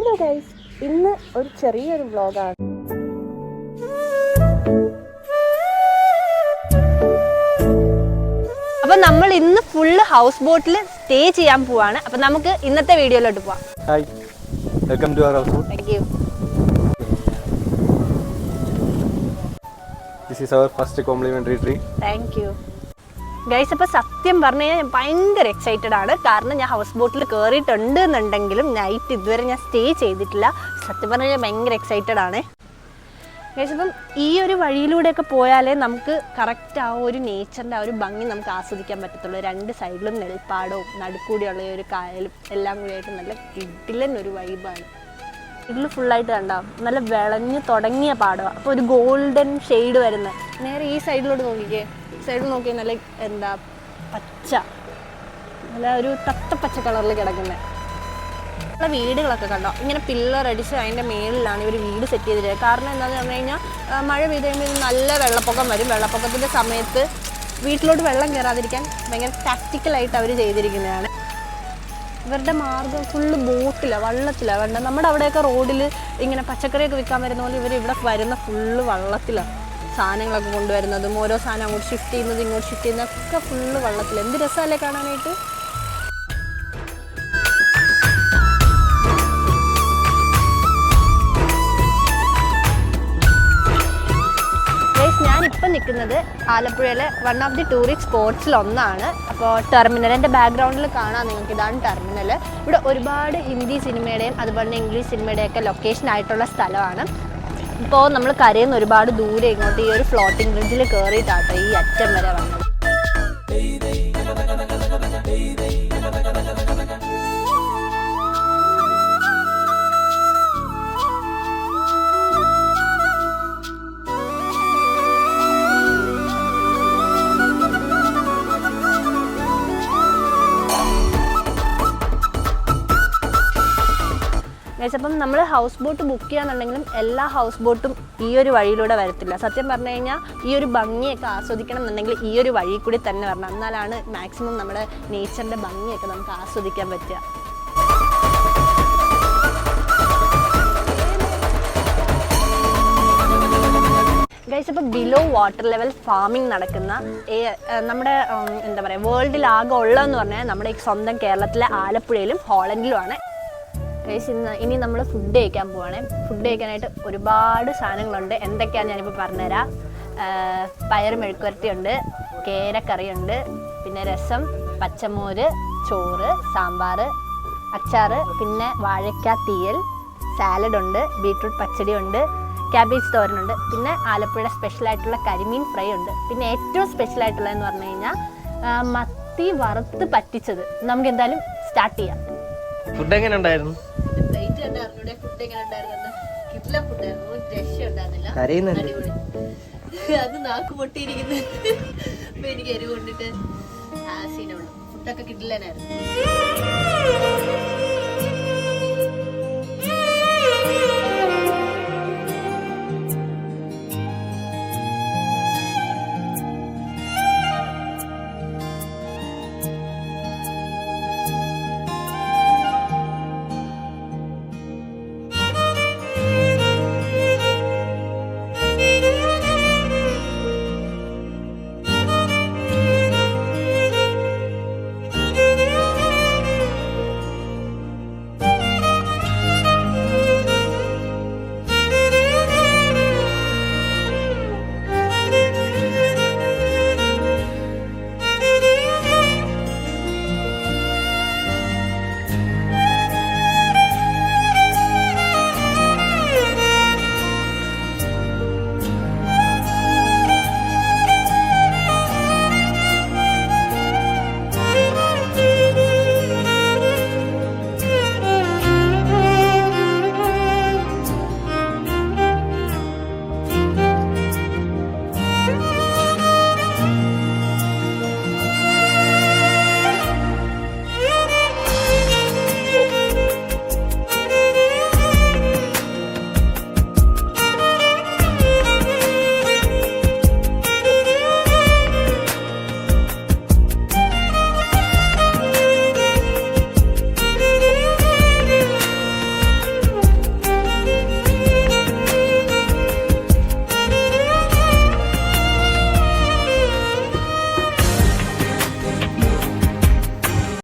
Hello guys, ഇന്ന് ഒരു ചെറിയൊരു വ്ളോഗാണ്. അപ്പൊ നമ്മൾ ഇന്ന് ഫുള്ള് ഹൗസ് ബോട്ടിൽ സ്റ്റേ ചെയ്യാൻ പോവാണ്. അപ്പൊ നമുക്ക് ഇന്നത്തെ വീഡിയോയിലോട്ട് പോവാം. Hi, welcome to our house boat. Thank you. This is our first complimentary tree. Thank you guys. അപ്പോൾ സത്യം പറഞ്ഞു കഴിഞ്ഞാൽ ഞാൻ ഭയങ്കര എക്സൈറ്റഡ് ആണ്. കാരണം ഞാൻ ഹൗസ് ബോട്ടിൽ കയറിയിട്ടുണ്ട് എന്നുണ്ടെങ്കിലും നൈറ്റ് ഇതുവരെ ഞാൻ സ്റ്റേ ചെയ്തിട്ടില്ല. സത്യം പറഞ്ഞു കഴിഞ്ഞാൽ ഭയങ്കര എക്സൈറ്റഡ് ആണ് ഗൈസ്. അപ്പം ഈ ഒരു വഴിയിലൂടെയൊക്കെ പോയാലേ നമുക്ക് കറക്റ്റ് ആ ഒരു നേച്ചറിൻ്റെ ആ ഒരു ഭംഗി നമുക്ക് ആസ്വദിക്കാൻ പറ്റത്തുള്ളൂ. രണ്ട് സൈഡിലും നെൽപ്പാടവും നടുക്കൂടിയുള്ള ഒരു കായലും എല്ലാം കൂടിയായിട്ട് നല്ല കിടിലൻ ഒരു വൈബാണ്. ഇതിൽ ഫുള്ളായിട്ട് കണ്ടാവും നല്ല വിളഞ്ഞ് തുടങ്ങിയ പാടമാണ്. അപ്പോൾ ഒരു ഗോൾഡൻ ഷെയ്ഡ് വരുന്നത്. നേരെ ഈ സൈഡിലോട്ട് നോക്കിക്കേ, സൈഡിൽ നോക്കിയാൽ നല്ല എന്താ പച്ച, നല്ല ഒരു തത്തപ്പച്ച കളറിൽ കിടക്കുന്നത്. നമ്മളെ വീടുകളൊക്കെ കണ്ടോ, ഇങ്ങനെ പില്ലർ അടിച്ച് അതിൻ്റെ മേളിലാണ് ഇവർ വീട് സെറ്റ് ചെയ്തിരിക്കുന്നത്. കാരണം എന്താണെന്ന് പറഞ്ഞു കഴിഞ്ഞാൽ മഴ പെയ്ത് കഴിയുമ്പോൾ നല്ല വെള്ളപ്പൊക്കം വരും. വെള്ളപ്പൊക്കത്തിൻ്റെ സമയത്ത് വീട്ടിലോട്ട് വെള്ളം കയറാതിരിക്കാൻ ഭയങ്കര ടാക്റ്റിക്കലായിട്ട് അവർ ചെയ്തിരിക്കുന്നതാണ്. ഇവരുടെ മാർഗ്ഗം ഫുള്ള് ബോട്ടിലാണ്, വള്ളത്തിലാണ്. വേണ്ട നമ്മുടെ അവിടെയൊക്കെ റോഡിൽ ഇങ്ങനെ പച്ചക്കറിയൊക്കെ വിൽക്കാൻ വരുന്ന പോലെ ഇവർ ഇവിടെ വരുന്ന ഫുള്ള് വള്ളത്തിലാണ്. സാധനങ്ങളൊക്കെ കൊണ്ടുവരുന്നതും ഓരോ സാധനം അങ്ങോട്ട് ഷിഫ്റ്റ് ചെയ്യുന്നതും ഇങ്ങോട്ട് ഷിഫ്റ്റ് ചെയ്യുന്നതൊക്കെ ഫുള്ള് വള്ളത്തിൽ. എന്ത് രസമല്ലേ കാണാനായിട്ട്. ഞാനിപ്പം നിൽക്കുന്നത് ആലപ്പുഴയിലെ വൺ ഓഫ് ദി ടൂറിസ്റ്റ് സ്പോട്സിലൊന്നാണ്. അപ്പോൾ ടെർമിനലിൻ്റെ ബാക്ക്ഗ്രൗണ്ടിൽ കാണാം നിങ്ങൾക്ക്, ഇതാണ് ടെർമിനൽ. ഇവിടെ ഒരുപാട് ഹിന്ദി സിനിമയുടെയും അതുപോലെ തന്നെ ഇംഗ്ലീഷ് സിനിമയുടെയൊക്കെ ലൊക്കേഷൻ ആയിട്ടുള്ള സ്ഥലമാണ്. ഇപ്പോൾ നമ്മൾ കരയിൽ നിന്ന് ഒരുപാട് ദൂരെ ഇങ്ങോട്ട് ഈ ഒരു ഫ്ലോട്ടിംഗ് ബ്രിഡ്ജിൽ കയറിയിട്ടാട്ടോ ഈ അറ്റം വരെ വന്നത്. അപ്പം നമ്മൾ ഹൗസ് ബോട്ട് ബുക്ക് ചെയ്യാന്നുണ്ടെങ്കിലും എല്ലാ ഹൗസ് ബോട്ടും ഈ ഒരു വഴിയിലൂടെ വരത്തില്ല. സത്യം പറഞ്ഞു കഴിഞ്ഞാൽ ഈ ഒരു ഭംഗിയൊക്കെ ആസ്വദിക്കണം എന്നുണ്ടെങ്കിൽ ഈ ഒരു വഴി കൂടി തന്നെ വരണം. എന്നാലാണ് മാക്സിമം നമ്മുടെ നേച്ചറിൻ്റെ ഭംഗിയൊക്കെ നമുക്ക് ആസ്വദിക്കാൻ പറ്റുക. ഗൈസ്, ഇപ്പോൾ ബിലോ വാട്ടർ ലെവൽ ഫാമിംഗ് നടക്കുന്ന നമ്മുടെ എന്താ പറയുക വേൾഡിലാകെ ഉള്ളതെന്ന് പറഞ്ഞാൽ നമ്മുടെ ഈ സ്വന്തം കേരളത്തിലെ ആലപ്പുഴയിലും ഹോളണ്ടിലുമാണ്. ഇനി നമ്മൾ ഫുഡ് കഴിക്കാൻ പോവാണ്. ഫുഡ് കഴിക്കാനായിട്ട് ഒരുപാട് സാധനങ്ങളുണ്ട്. എന്തൊക്കെയാണെന്ന് ഞാനിപ്പോൾ പറഞ്ഞുതരാം. പയർ മെഴുക്കുവരട്ടിയുണ്ട്, കേരക്കറിയുണ്ട്, പിന്നെ രസം, പച്ചമോര്, ചോറ്, സാമ്പാർ, അച്ചാർ, പിന്നെ വാഴയ്ക്ക തീയൽ, സാലഡുണ്ട്, ബീട്രൂട്ട് പച്ചടിയുണ്ട്, ക്യാബേജ് തോരനുണ്ട്, പിന്നെ ആലപ്പുഴ സ്പെഷ്യലായിട്ടുള്ള കരിമീൻ ഫ്രൈ ഉണ്ട്. പിന്നെ ഏറ്റവും സ്പെഷ്യലായിട്ടുള്ളതെന്ന് പറഞ്ഞു കഴിഞ്ഞാൽ മത്തി വറുത്ത് പറ്റിച്ചത്. നമുക്ക് എന്തായാലും സ്റ്റാർട്ട് ചെയ്യാം. ഫുഡ് എങ്ങനെ ഉണ്ടായിരുന്നു? അത് നാക്ക് പൊട്ടിയിരിക്കുന്നു. എനിക്ക് എരിവ് കൊണ്ടിട്ട് ഫുഡൊക്കെ കിട്ടില്ലായിരുന്നു.